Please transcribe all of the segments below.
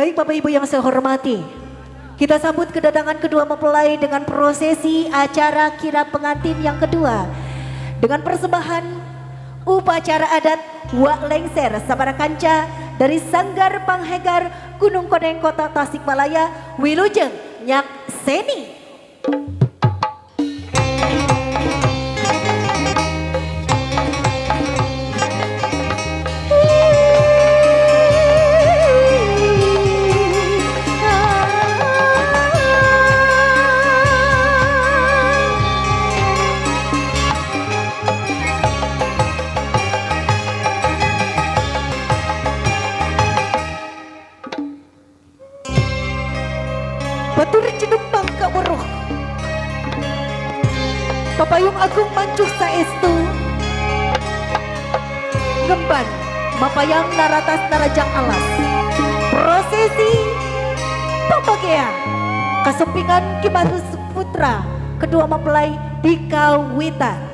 Baik Bapak Ibu yang saya hormati, kita sambut kedatangan kedua mempelai dengan prosesi acara kirap pengantin yang kedua dengan persembahan upacara adat Wak Lengser Sabara Kanca dari Sanggar Panghegar Gunung Koneng Kota Tasikmalaya Wilujeng Nyak Seni. Batur Cenung Bangka Weruh Papayung Agung Mancuh Saestu Ngemban Mapayang Naratas Narajang Alas prosesi Pambagea Kasempingan Kimarus Putra kedua mempelai dikawitan.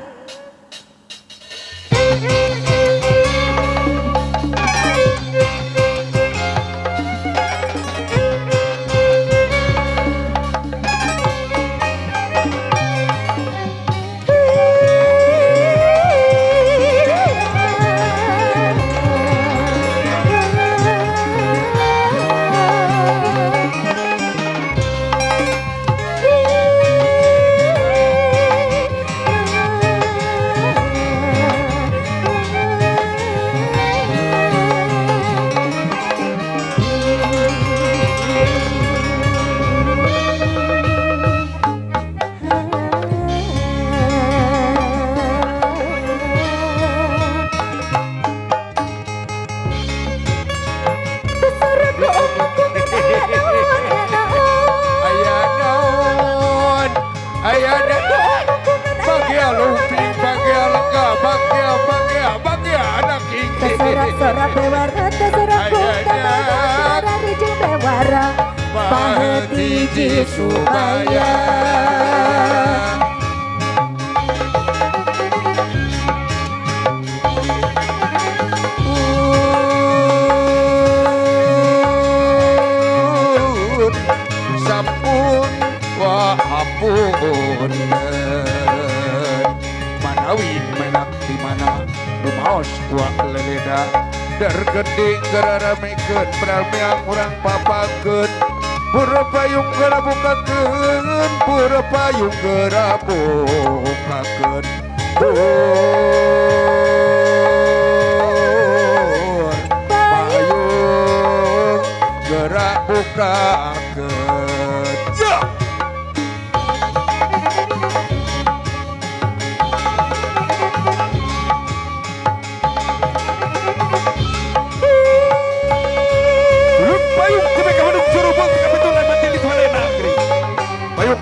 Sorak bewara, sorak bewara, rijing bewara, pahetiji supaya. Sampun wa ampun manawi menak di mana rumaos wa leleda dergede gararamekeun pralmeang urang papakeun pura payung geura bukakeun pura payung geura bukakeun payung geura bukakeun ya.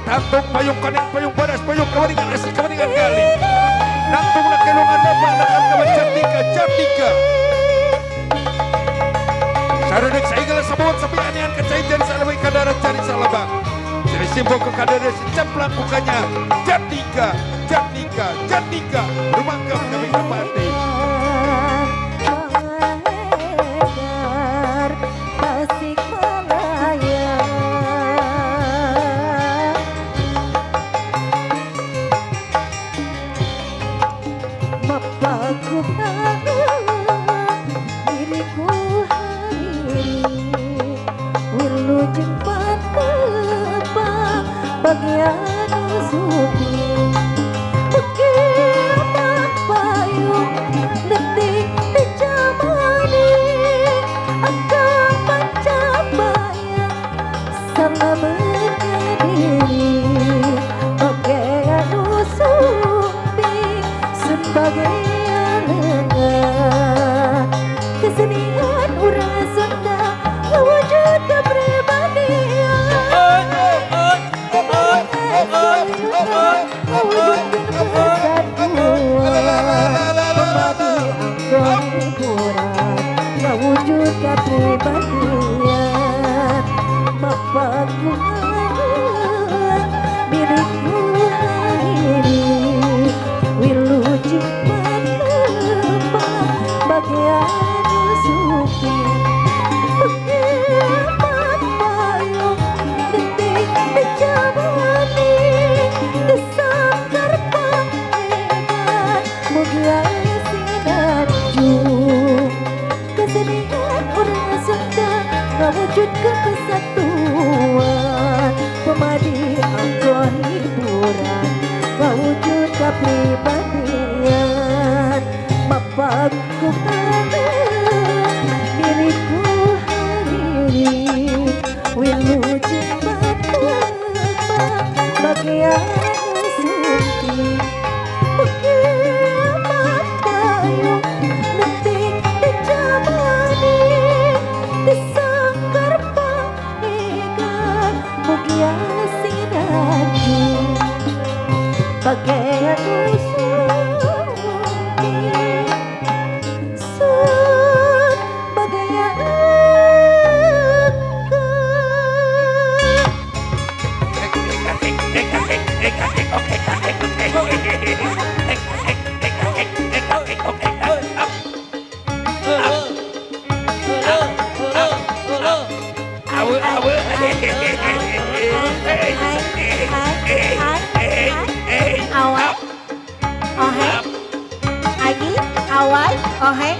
Tantung, payung koneng, payung panas, payung kawaningan asli, kawaningan gali. Nangtung nak kelungan dapat, nakan kawan cantika, cantika. Sarudik saigala sabawat sapi anian kecaijan salawai kadara cari salabang. Jadi simbol kekadara secaplang bukanya. Cantika, cantika, cantika. Rumangkap kami kepati. Bagian suku Pekiaman payung Detik dicamani Akan mencapaya Sama berdiri Bagian supi Sebagian lengan Kesenian urang Sunda Wujud kepribadian wujud kepribadian bapakku milikku hari wilujeng bagian suki mewujudkan kesatuan, pemadi angka hiburan, mewujud kepribadian, mapagku tangan diriku hari ini, wilujud bapak bagian suntik, bagian payung detik dicabani, disanggar pangikan bagian sinagi, bagian sun bagian awal ohe lagi awal ohe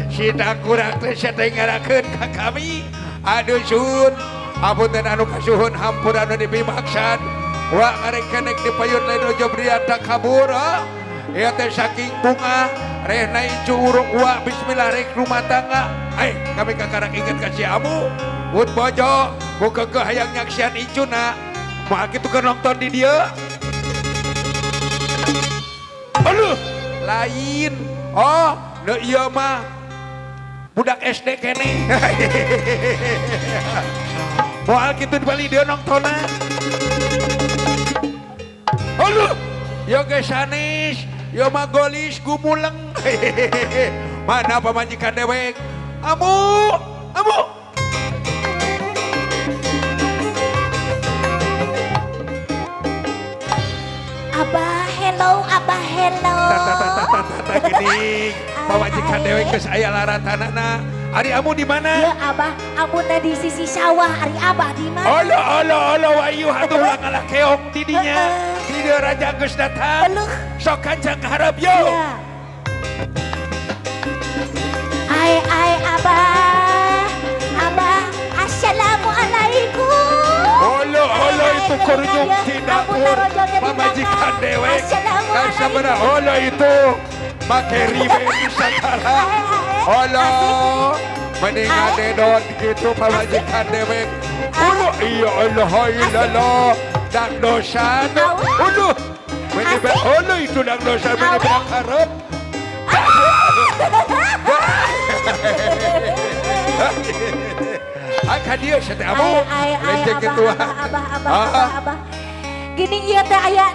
Sida kurang teh satengarakeun ka kami. Aduh sun, apunten anu kasuhun hampur anu dibimaksan. Wa ngarek kenek dipayun lain ojo briata kabur. Ieu teh saking bunga rehna incu urung wa bismillah rek rumah tangga. Kami kakarang inget ka si Amu. Mut bojo, muka ke hayang nyaksian incuna. Moal kitu keur nonton di dieu. Aduh, lain. Oh, da ieu mah budak SD kene. Moal kitu dibali dia nontonan. Aduh, yo geus sanes, yo mah golis gumuleng. Mana pamajikan dewek? Amu, Amu. Abah hello, Abah hello. Tata gini, pamajikan dewek geus aya laratanana. Ari Amu di mana? Ya Abah, amunna di sisi sawah, ari Abah di mana? Olo wayu hatuh ngalah keong di dinya. Di dieu raja geus datang. Sok kancang hareup yo. Iya. Ai Abah, assalamualaikum. Olo itu kurnyuk di dapur pamajikan dewek. Kan sabaraha olo itu make ribe di sakala. Olo mending adedon gitu pamajikan dewek. Olo iya Allah ilallah dak dosa. Olo mending olo itu dak dosa mending hareup. Akan dia sete Amu lecek ketua. Abah. Gini ieu teh aya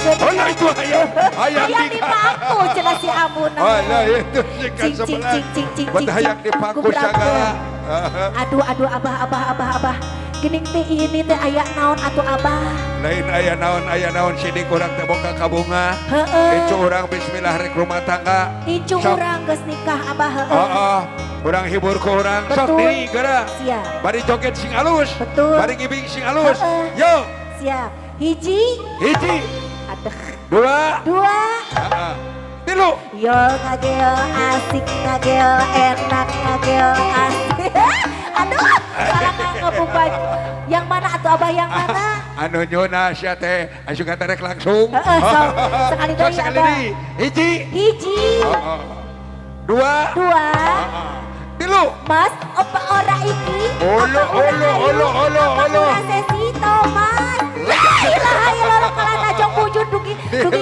Allah itu hayang di pangku cenah si Amuna. Allah itu sikan sebelah. Buat hayang di pangku sagala. Aduh Abah. Gini teh ini teh aya naon atuh Abah? Lain aya naon sidik urang teh boga kabunga. Incu urang bismillah rek rumah tangga. Incu urang geus nikah Abah heeh. Urang hibur ke urang sok diri geura. Siap. Bari joget sing alus. Betul. Bari ngibing sing alus. Yo. Siap. Hiji. Adeh. Dua. Heeh. Tilu. Yo ngageo asik ngageo enak ngageo asik. Aduh, salah ngebubaj. Yang mana atuh Abah yang mana? Anu nyona sia teh asup rek langsung. Sok sekali deui Abah. Hiji. Dua. Tilu. Mas, opa ora iki. Olo. Sesi Thomas. La ilaha illallah kalana jong wujud dugi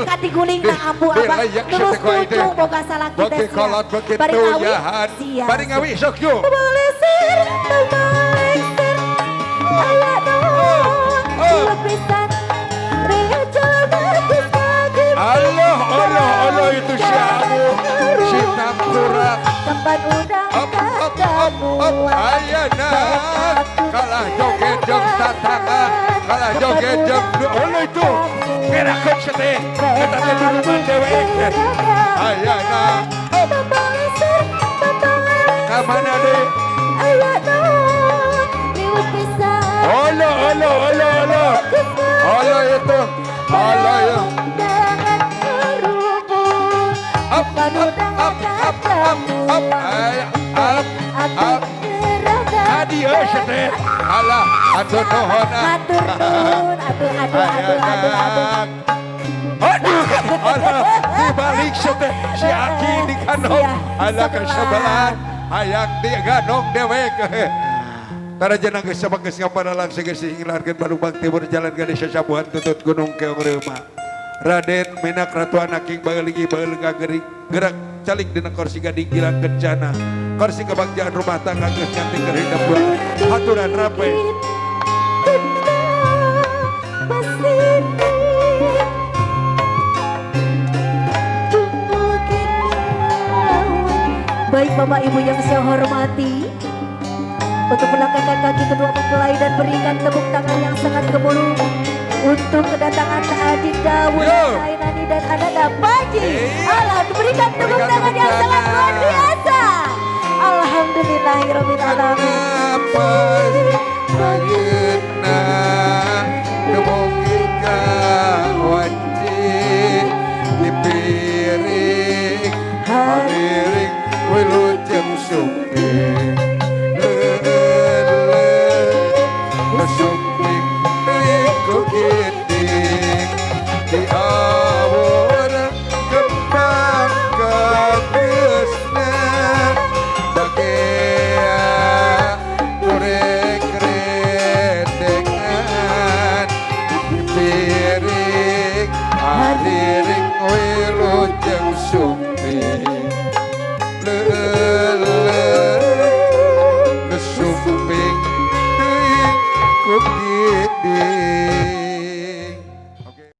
katiguling na ambu Abah. Terus kudu boga salah kita sia. Kolot begitu yahan. Bari ngawi sok yo. Balesir. Aya doang. Lepisan. Rea bagus kagem. Allah itu si Amu. Si Tampura. Tempat udang kamu. Ayana. Kalah joget jeng tatangga. Kalah joget jeng. Allah itu. Gerakun sete. Kita teh duluman dewek. Ayana. Kamana deh? Aya doang. Liwat pisan. Allah itu. Allah ya. Dengan kerubung. Panudang katamu Aku neraka Adieu sedih. Alah, aduh nuhona. Matur nuhun Aduh Alah, dibalik sedih. Si Aki di kanong. Alah kesebelan. Hayang di ganong dewek. Tara jangan kesama kesengapanalang segesinglarkan baru bang timur jalan gadis sasabuhan tutut gunung keong reuma. Raden menak ratu anak king baligi balenga gerak calik dina kursi gading gilang kencana. Kursi kebagjaan rumah tangga geus nyanting keur hidup buat haturan rape. Baik Bapak Ibu yang saya hormati, untuk melangkahkan kaki kedua mempelai dan berikan tepuk tangan yang sangat gemuruh untuk kedatangan Adinda Wulainani dan Ananda Paji. Allah, berikan tepuk tangan yang sangat luar biasa. Alhamdulillahirabbil alamin. Bageuna demongika wajib dipiring hariring wilujeng sumping sumping iku giting di awur kembang kadesna bagea kurek redengan piring hadiring wilujeng sumping sumping ku gede